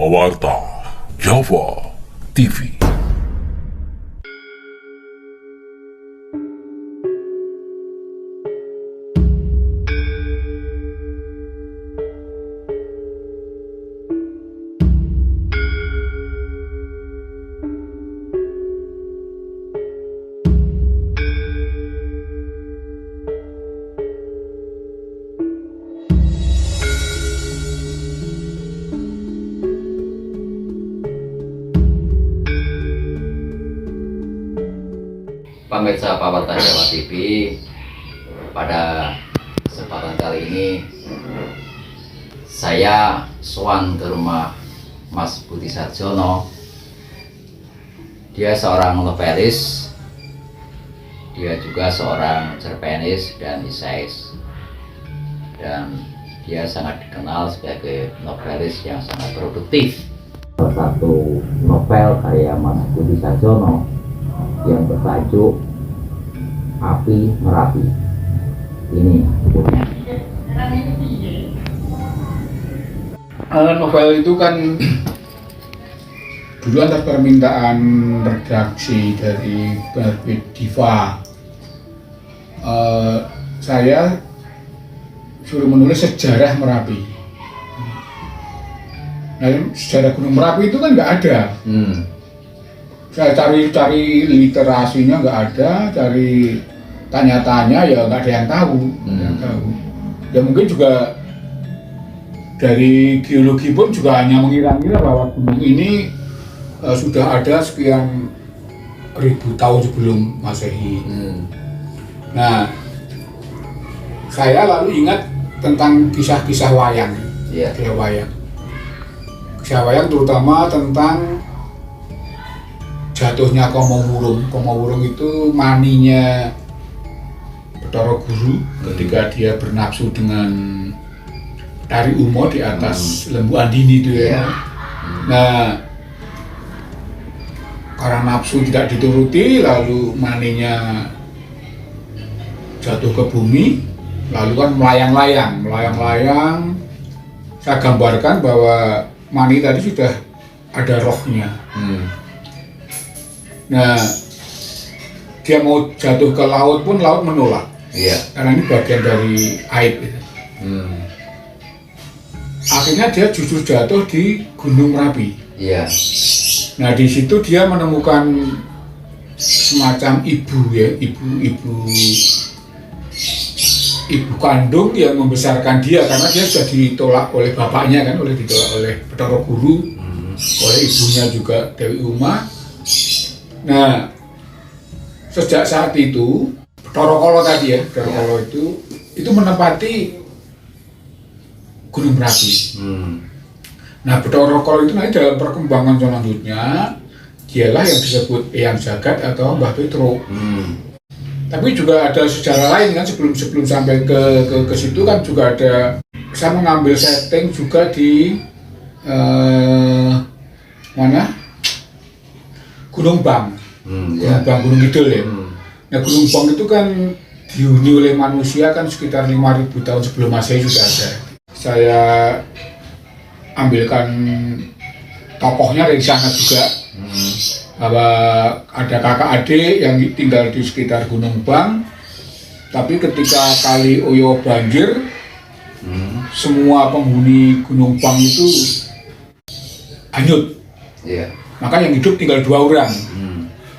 Mawarta Java TV. Pemirsa Mawarta Java TV, pada kesempatan kali ini saya sowan ke rumah Mas Budi Sarjono. Dia seorang novelis, dia juga seorang cerpenis dan esais, dan dia sangat dikenal sebagai novelis yang sangat produktif. Salah satu novel karya Mas Budi Sarjono yang bertajuk Api Merapi. Ini bukunya. Novel itu kan dulu atas permintaan redaksi dari Penerbit Diva, saya suruh menulis sejarah Merapi. Nah, sejarah Gunung Merapi itu kan nggak ada. Saya cari literasinya nggak ada, cari tanya-tanya ya nggak ada yang tahu. Ya mungkin juga dari geologi pun juga hanya mengira-ngira bahwa gunung ini sudah ada sekian ribu tahun sebelum Masehi. Nah, saya lalu ingat tentang kisah-kisah wayang. Kisah wayang. Kisah wayang terutama tentang jatuhnya Komowurung. Komowurung itu maninya Bathara Guru ketika dia bernafsu dengan Tari Umo di atas Lembu Andini itu ya. Nah, karena nafsu tidak dituruti, lalu maninya jatuh ke bumi, lalu kan melayang-layang. Saya gambarkan bahwa mani tadi sudah ada rohnya. Nah, dia mau jatuh ke laut pun laut menolak. Karena ini bagian dari aib. Akhirnya dia justru jatuh di Gunung Merapi. Nah, di situ dia menemukan semacam ibu kandung yang membesarkan dia, karena dia sudah ditolak oleh bapaknya kan, ditolak oleh Bathara Guru, oleh ibunya juga Dewi Uma. Nah, sejak saat itu Bathara Kala tadi ya, Bathara Kala itu menempati Gunung Merapi. Nah, Bathara Kala itu nanti dalam perkembangan selanjutnya dialah yang disebut Eyang Jagat atau Mbah Petro. Tapi juga ada sejarah lain kan, sebelum sampai ke situ kan juga ada, saya mengambil setting juga di mana? Gunung Bang. Gunung Kidul ya. Nah, Gunung Bang itu kan dihuni oleh manusia kan sekitar 5.000 tahun sebelum Masehi sudah ada. Saya ambilkan tokohnya dari sana juga, bahwa ada kakak adik yang tinggal di sekitar Gunung Bang, tapi ketika Kali Oyo banjir, semua penghuni Gunung Bang itu hanyut. Maka yang hidup tinggal 2 orang,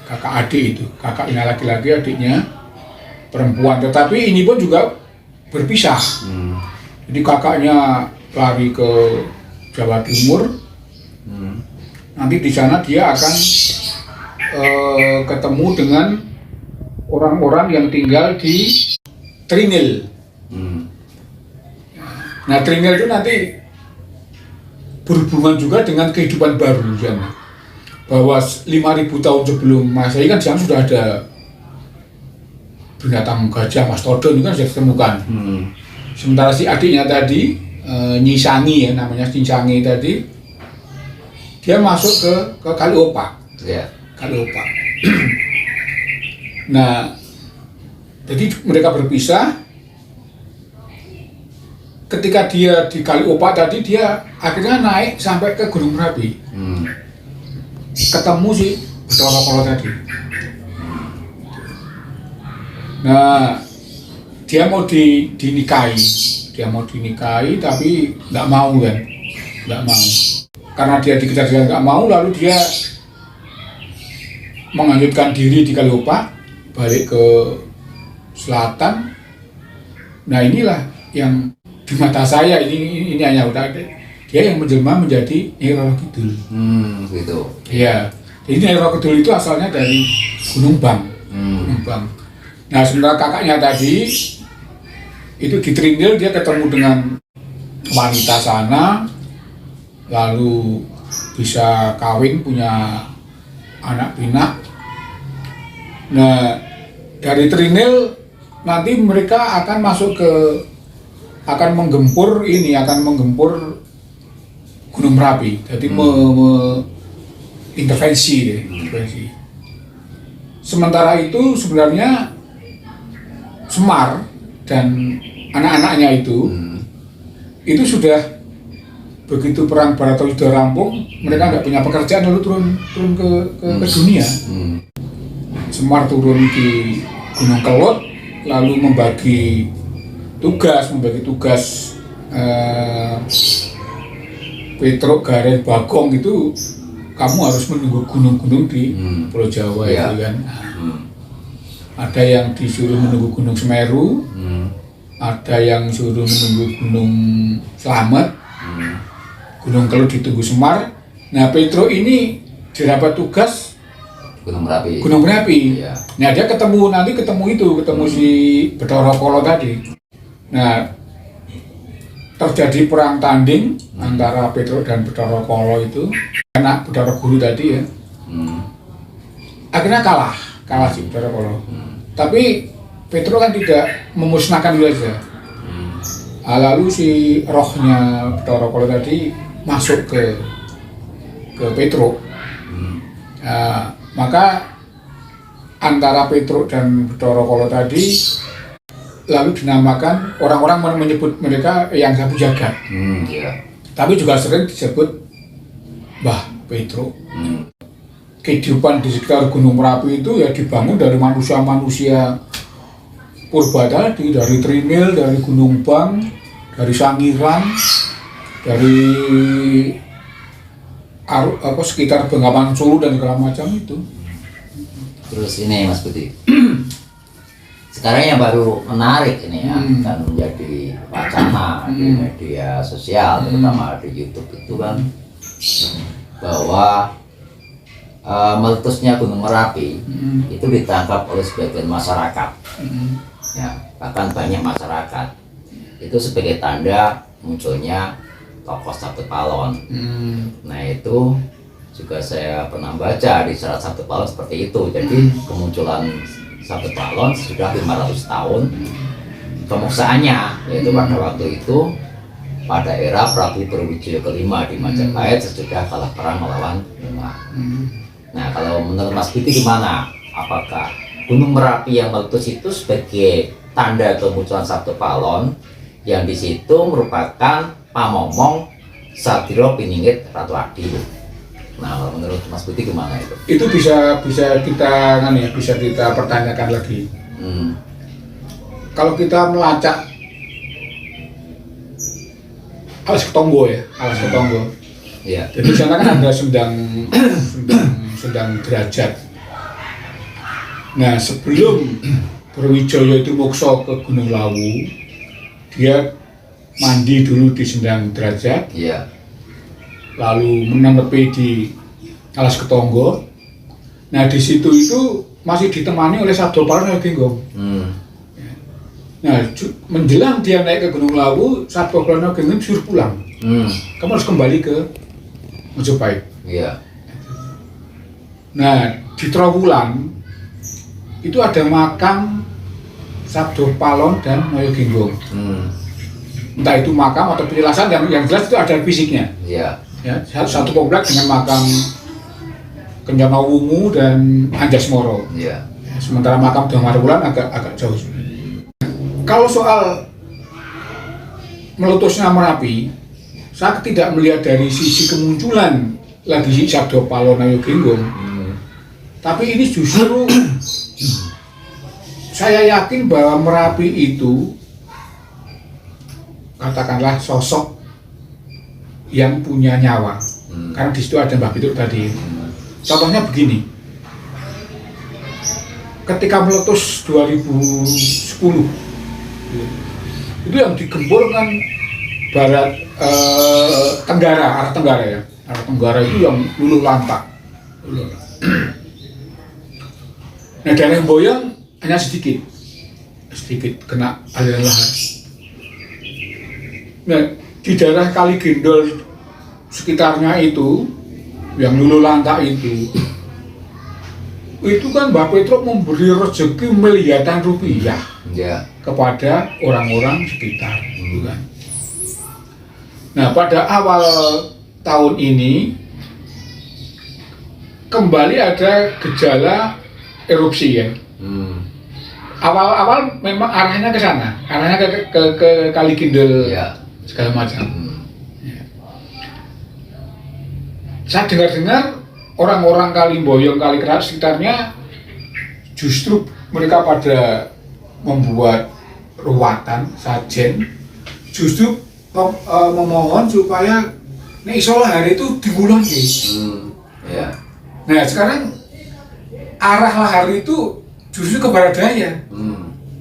kakak adik itu, kakaknya laki-laki, adiknya perempuan. Tetapi ini pun juga berpisah. Jadi kakaknya lari ke Jawa Timur. Nanti di sana dia akan ketemu dengan orang-orang yang tinggal di Trinil. Nah, Trinil itu nanti berhubungan juga dengan kehidupan baru di sana. Bahwa 5.000 tahun sebelum Masehi kan di sana sudah ada binatang gajah mastodon itu kan sudah ditemukan. Sementara si adiknya tadi, Nyi Sangi ya, namanya Nyi Sangi tadi, dia masuk ke Kali Opak. Kali Opak. Nah, jadi mereka berpisah. ketika dia di Kaliopak tadi, dia akhirnya naik sampai ke Gunung Merapi. Ketemu si Bathara Kala tadi. Nah, dia mau dinikahi, tapi nggak mau kan, nggak mau. Karena dia dikejar dia nggak mau, lalu dia menghanyutkan diri di Kaliopak, balik ke selatan. Nah inilah yang di mata saya ini hanya udah dia yang menjelma menjadi Nyai Roro Kidul. Gitu. Iya. Jadi Nyai Roro Kidul itu asalnya dari Gunung Bang. Gunung Bang. Nah sementara kakaknya tadi itu di Trinil, dia ketemu dengan wanita sana, lalu bisa kawin, punya anak pinak. Nah dari Trinil nanti mereka akan akan menggempur Gunung Merapi. Jadi intervensi. Sementara itu sebenarnya Semar dan anak-anaknya itu sudah begitu perang Bharatayuddha rampung, mereka nggak punya pekerjaan, lalu turun ke dunia. Semar turun di Gunung Kelut, lalu membagi tugas Petruk, Gareng, Bagong itu kamu harus menunggu gunung-gunung di Pulau Jawa itu kan. Ada yang disuruh menunggu Gunung Semeru, ada yang suruh menunggu Gunung Slamet, Gunung Kelut ditunggu Semar. Nah Petruk ini didapat tugas Gunung Merapi. Ya. Nah dia ketemu si Bathara Kala tadi. Nah terjadi perang tanding antara Petruk dan Bathara Kala itu, anak Bathara Guru tadi ya. Akhirnya kalah si Bathara Kala. Tapi Petruk kan tidak memusnahkan dia saja. Lalu si rohnya Bathara Kala tadi masuk ke Petruk. Maka antara Petruk dan Bathara Kala tadi lalu dinamakan, orang-orang menyebut mereka yang sapu jagat. Tapi juga sering disebut Mbah Petruk. Kehidupan di sekitar Gunung Merapi itu ya dibangun dari manusia-manusia purba tadi, dari Trinil, dari Gunung Bang, dari Sangiran, dari sekitar Bengawan Solo dan segala macam itu. Terus ini Mas Budi, sekarang yang baru menarik ini ya, kan menjadi wacana di media sosial, terutama di YouTube itu kan, bahwa meletusnya Gunung Merapi itu ditangkap oleh sebagian masyarakat, ya, bahkan banyak masyarakat itu sebagai tanda munculnya tokoh Sabtu Palon. Nah itu juga saya pernah baca di Serat Sabtu Palon seperti itu. Jadi kemunculan Sabtu Palon sudah 500 tahun pemuksaannya, yaitu pada waktu itu pada era Prabu Brawijaya kelima di Majapahit sesudah kalah perang melawan Demak. Nah kalau menurut Mas Budi gimana? Apakah Gunung Merapi yang meletus itu sebagai tanda kemunculan Sabtu Palon yang di situ merupakan pamomong Sadiro Piningit Ratu Adi? Nah kalau menurut Mas Budi gimana itu? Itu bisa kita pertanyakan lagi. Kalau kita melacak Alas Ketonggo ya, Iya. Jadi di sana kan ada sendang derajat. Nah sebelum Brawijaya itu moksa ke Gunung Lawu, dia mandi dulu di sendang derajat. Iya. Lalu menepi di Alas Ketonggo. Nah di situ itu masih ditemani oleh Sabdo Palon Genggong. Nah menjelang dia naik ke Gunung Lawu, Sabdo Palon Genggong suruh pulang. Kamu harus kembali ke Majapahit. Iya. Nah di Trowulan itu ada makam Sabdo Palon dan Noyo Genggong. Entah itu makam atau penjelasan, yang jelas itu ada fisiknya. Iya. Ya, satu komplek dengan makam Kencana Wungu dan Anjasmoro. Iya. Sementara makam Damarwulan agak jauh. Kalau soal meletusnya Merapi, saya tidak melihat dari sisi kemunculan lagi si Sabdo Palona Yogenggong, tapi ini justru saya yakin bahwa Merapi itu katakanlah sosok yang punya nyawa, karena di situ ada Mbah Pituk tadi. Contohnya begini, ketika meletus 2010 itu yang digembur kan barat tenggara, arah tenggara ya, arah tenggara itu yang luluh lantak. Nah daerah Boyong hanya sedikit kena aliran lahar. Nah di daerah Kali Gendol sekitarnya itu yang luluh lantak itu kan Mbah Petruk memberi rezeki miliaran rupiah kepada orang-orang sekitar, gitu kan. Nah pada awal tahun ini kembali ada gejala erupsi ya. Awal-awal memang arahnya ke sana, arahnya ke Kali Gendol segala macam. Saya dengar-dengar orang-orang Kalimboyong, Kalikerat sekitarnya justru mereka pada membuat ruwatan, sajen, justru memohon supaya nek iso lahar itu dimulai. Nah sekarang arah lahar itu justru ke barat daya.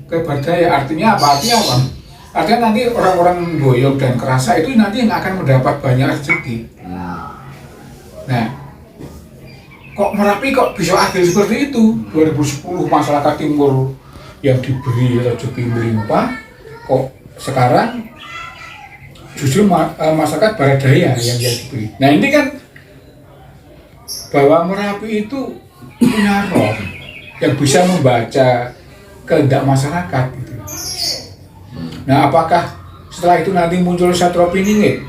Ke barat daya artinya apa? Artinya nanti orang-orang Boyong dan Kerasa itu nanti yang akan mendapat banyak rezeki. Nah, kok Merapi kok bisa adil seperti itu? 2010 masyarakat timur yang diberi rezeki melimpah, kok sekarang justru masyarakat barat daya yang diberi. Nah ini kan bahwa Merapi itu punya roh yang bisa membaca kehendak masyarakat gitu. Nah apakah setelah itu nanti muncul Satropiningit?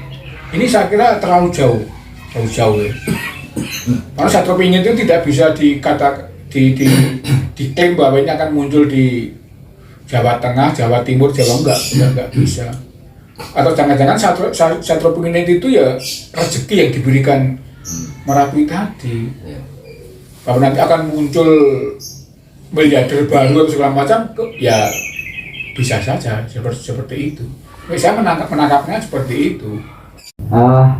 Ini saya kira terlalu jauh ya. Karena Satropiningit itu tidak bisa diklaim bahwa ini akan muncul di Jawa Tengah, Jawa Timur, Jawa enggak bisa. Atau jangan-jangan Satropiningit itu ya rezeki yang diberikan Merapi tadi. Bahwa nanti akan muncul miliarder baru atau segala macam, ya bisa saja seperti itu. Saya menangkapnya seperti itu.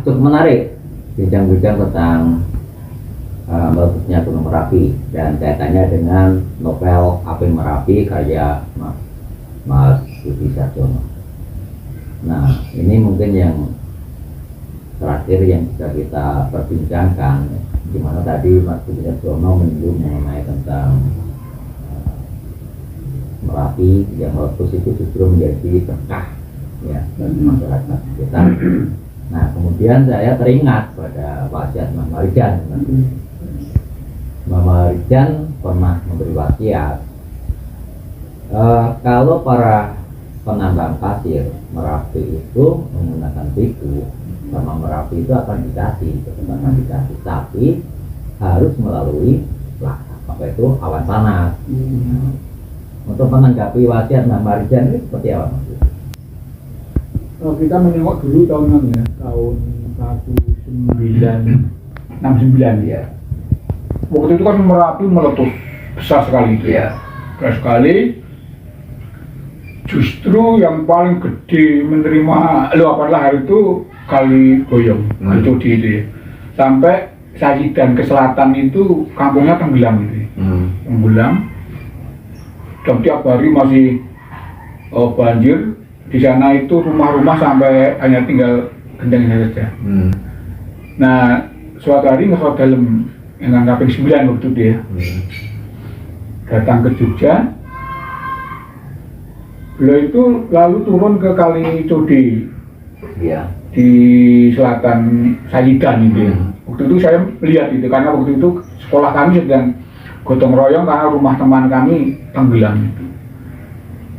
Cukup menarik bincang-bincang tentang meletusnya Gunung Merapi dan kaitannya dengan novel Api Merapi karya Mas Budi Sarjono. Nah ini mungkin yang terakhir yang bisa kita perbincangkan, di mana tadi Mas Budi Sarjono menyinggung mengenai tentang Merapi yang meletus itu justru menjadi berkah ya bagi masyarakat kita. Nah kemudian saya teringat pada wasiat Mbah Marijan. Mbah Marijan pernah memberi wasiat kalau para penambang pasir Merapi itu menggunakan piku, sama Merapi itu akan dikasih, tapi harus melalui apa itu awan panas. Untuk menanggapi wasiat Mbah Marijan ini seperti apa Mas? Kalau kita menengok dulu tahun 1969 ya. Waktu itu kan Merapi meletus besar sekali itu. Besar sekali. Justru yang paling gede menerima luapan lahar itu Kali Boyong, itu ya. Sampai Sajidan ke selatan itu kampungnya tenggelam gitu. Tenggelam. Dan tiap hari masih banjir. Di sana itu rumah-rumah sampai hanya tinggal gendengnya saja. Nah, suatu hari ngesot dalam yang kaping 9 waktu dia datang ke Jogja. Beliau itu lalu turun ke Kali Code di selatan Sajidan itu. Waktu itu saya lihat itu karena waktu itu sekolah kami sedang gotong royong karena rumah teman kami tenggelam itu.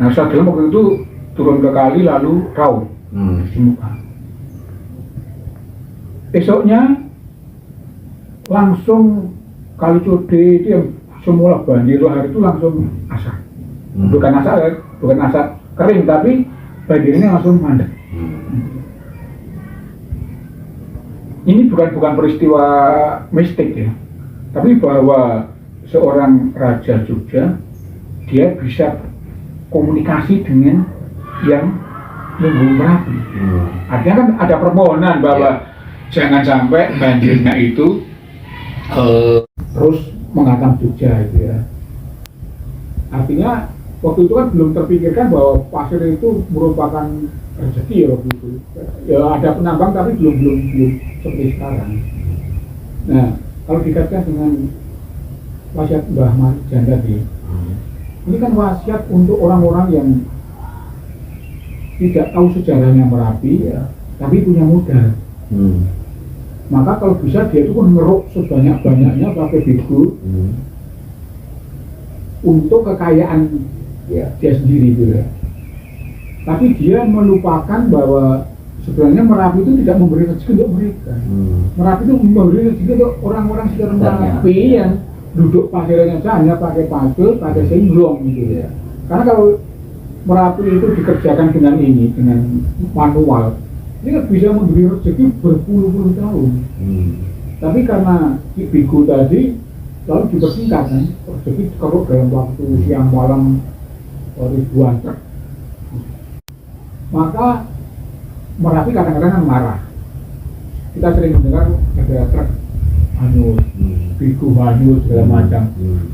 Nah, setelah waktu itu turun ke kali lalu raung di muka. Esoknya langsung Kali Code itu yang semula banjir lahar itu langsung asap. Bukan asap kering tapi banjirnya langsung mandek. Ini bukan peristiwa mistik ya, tapi bahwa seorang raja Jogja dia bisa komunikasi dengan yang Lumbung Merapi. Artinya kan ada permohonan bahwa jangan sampai banjirnya itu terus menghantam Jogja itu ya. Artinya waktu itu kan belum terpikirkan bahwa pasir itu merupakan rezeki ya waktu itu. Ya ada penambang tapi belum seperti sekarang. Nah, kalau dikaitkan dengan wasiat Mbah Marijan tadi, ini kan wasiat untuk orang-orang yang tidak tahu sejarahnya Merapi ya, tapi punya modal. Maka kalau bisa dia itu ngeruk sebanyak-banyaknya pakai biku untuk kekayaan dia sendiri gitu ya. Tapi dia melupakan bahwa sebenarnya Merapi itu tidak memberi rezeki untuk mereka. Merapi itu memberi rezeki untuk orang-orang sekitar Merapi yang duduk pasirnya saja hanya pakai patul, pakai senggong gitu ya. Karena kalau Merapi itu dikerjakan dengan manual, ini kan bisa memberi rezeki berpuluh-puluh tahun. Tapi karena biku tadi lalu dipersingkat kan, rezeki kalau dalam waktu siang malam ribuan truk. Maka Merapi kadang-kadang marah. Kita sering mendengar ada truk hanyut, biku hanyut segala macam.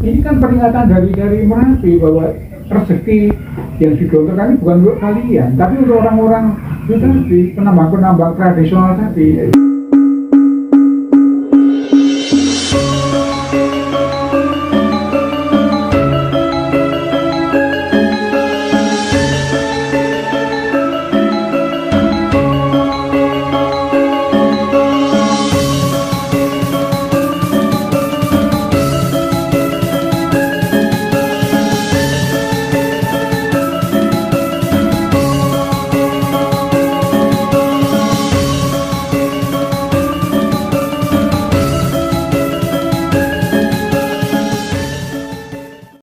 Ini kan peringatan dari Merapi bahwa rezeki yang digelontorkan ini bukan untuk kalian, tapi untuk orang-orang itu tadi, penambang-penambang tradisional tadi.